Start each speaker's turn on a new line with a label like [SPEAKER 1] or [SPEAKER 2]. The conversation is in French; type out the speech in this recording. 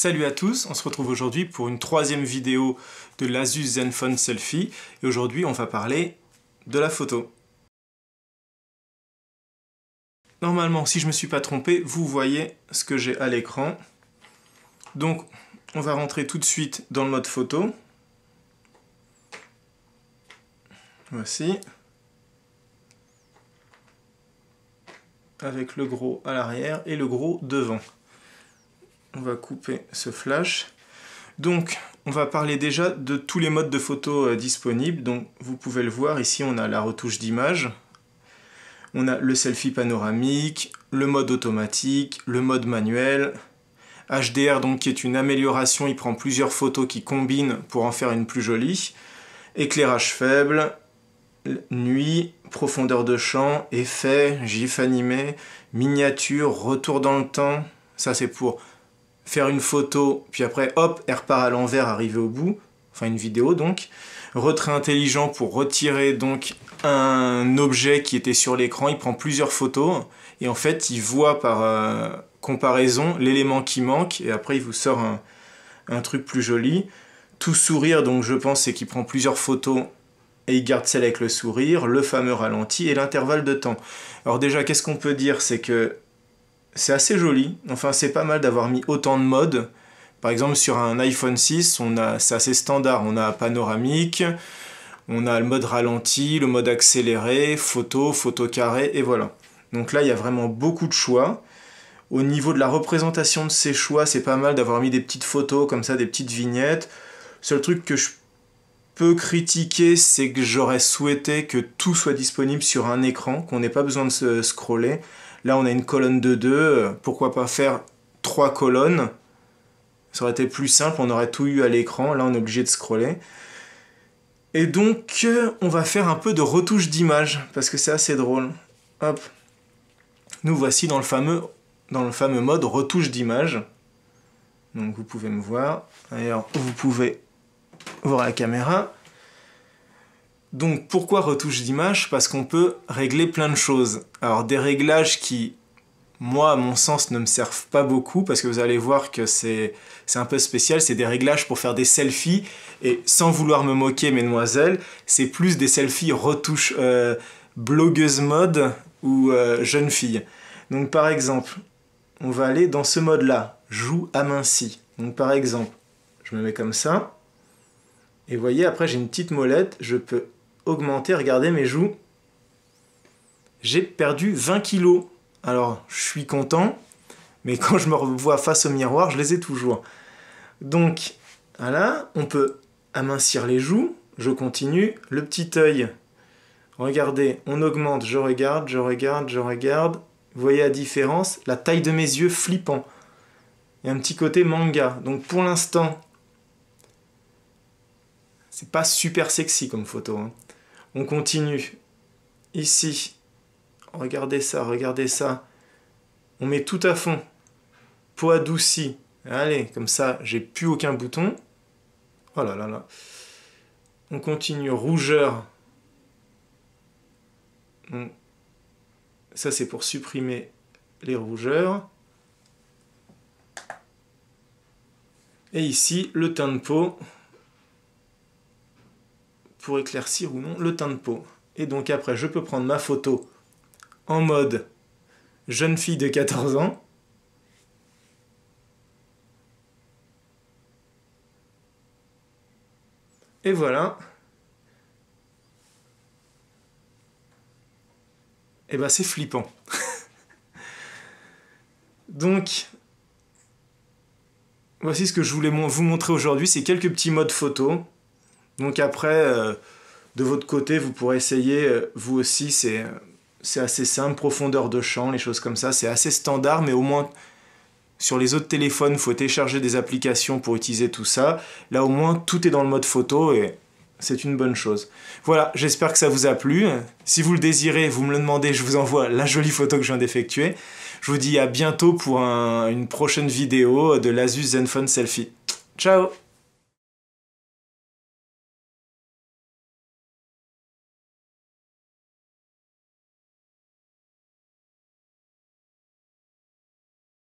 [SPEAKER 1] Salut à tous, on se retrouve aujourd'hui pour une troisième vidéo de l'Asus Zenfone Selfie et aujourd'hui on va parler de la photo. Normalement, si je ne me suis pas trompé, vous voyez ce que j'ai à l'écran. Donc on va rentrer tout de suite dans le mode photo. Voici. Avec le gros à l'arrière et le gros devant. On va couper ce flash. Donc, on va parler déjà de tous les modes de photo disponibles. Donc, vous pouvez le voir, ici on a la retouche d'image. On a le selfie panoramique, le mode automatique, le mode manuel. HDR, donc, qui est une amélioration, il prend plusieurs photos qui combinent pour en faire une plus jolie. Éclairage faible, nuit, profondeur de champ, effet, gif animé, miniature, retour dans le temps. Ça c'est pour faire une photo, puis après hop, elle repart à l'envers, arriver au bout, enfin une vidéo donc. Retrait intelligent pour retirer donc un objet qui était sur l'écran, il prend plusieurs photos, et en fait il voit par comparaison l'élément qui manque, et après il vous sort un truc plus joli. Tout sourire, donc je pense c'est qu'il prend plusieurs photos, et il garde celle avec le sourire, le fameux ralenti, et l'intervalle de temps. Alors déjà, qu'est-ce qu'on peut dire, c'est que c'est assez joli, enfin c'est pas mal d'avoir mis autant de modes. Par exemple sur un iPhone 6, c'est assez standard, on a panoramique, on a le mode ralenti, le mode accéléré, photo, photo carré, et voilà. Donc là il y a vraiment beaucoup de choix. Au niveau de la représentation de ces choix, c'est pas mal d'avoir mis des petites photos comme ça, des petites vignettes. Seul truc que je peux critiquer, c'est que j'aurais souhaité que tout soit disponible sur un écran, qu'on n'ait pas besoin de se scroller. Là, on a une colonne de 2, pourquoi pas faire 3 colonnes? Ça aurait été plus simple, on aurait tout eu à l'écran. Là, on est obligé de scroller. Et donc, on va faire un peu de retouche d'image, parce que c'est assez drôle. Hop. Nous voici dans le fameux mode retouche d'image. Donc, vous pouvez me voir. D'ailleurs, vous pouvez voir la caméra. Donc pourquoi retouche d'image? Parce qu'on peut régler plein de choses. Alors des réglages qui, moi à mon sens, ne me servent pas beaucoup, parce que vous allez voir que c'est un peu spécial, c'est des réglages pour faire des selfies, et sans vouloir me moquer mesdemoiselles, c'est plus des selfies retouche blogueuse mode ou jeune fille. Donc par exemple, on va aller dans ce mode là, joue aminci. Donc par exemple, je me mets comme ça, et vous voyez après j'ai une petite molette, je peux augmenter, regardez mes joues, j'ai perdu 20 kilos. Alors je suis content, mais quand je me revois face au miroir, je les ai toujours. Donc voilà, on peut amincir les joues, je continue, le petit œil, regardez, on augmente, je regarde, je regarde, je regarde, vous voyez la différence, la taille de mes yeux flippant. Il y a un petit côté manga, donc pour l'instant, c'est pas super sexy comme photo, hein. On continue. Ici, regardez ça, regardez ça. On met tout à fond. Peau adoucie. Allez, comme ça, j'ai plus aucun bouton. Oh là là là. On continue. Rougeur. Donc, ça, c'est pour supprimer les rougeurs. Et ici, le teint de peau. Pour éclaircir ou non le teint de peau. Et donc après, je peux prendre ma photo en mode jeune fille de 14 ans. Et voilà. Et ben c'est flippant. Donc, voici ce que je voulais vous montrer aujourd'hui, c'est quelques petits modes photo. Donc après, de votre côté, vous pourrez essayer, vous aussi, c'est assez simple, profondeur de champ, les choses comme ça, c'est assez standard, mais au moins, sur les autres téléphones, il faut télécharger des applications pour utiliser tout ça. Là, au moins, tout est dans le mode photo, et c'est une bonne chose. Voilà, j'espère que ça vous a plu. Si vous le désirez, vous me le demandez, je vous envoie la jolie photo que je viens d'effectuer. Je vous dis à bientôt pour une prochaine vidéo de l'Asus Zenfone Selfie. Ciao!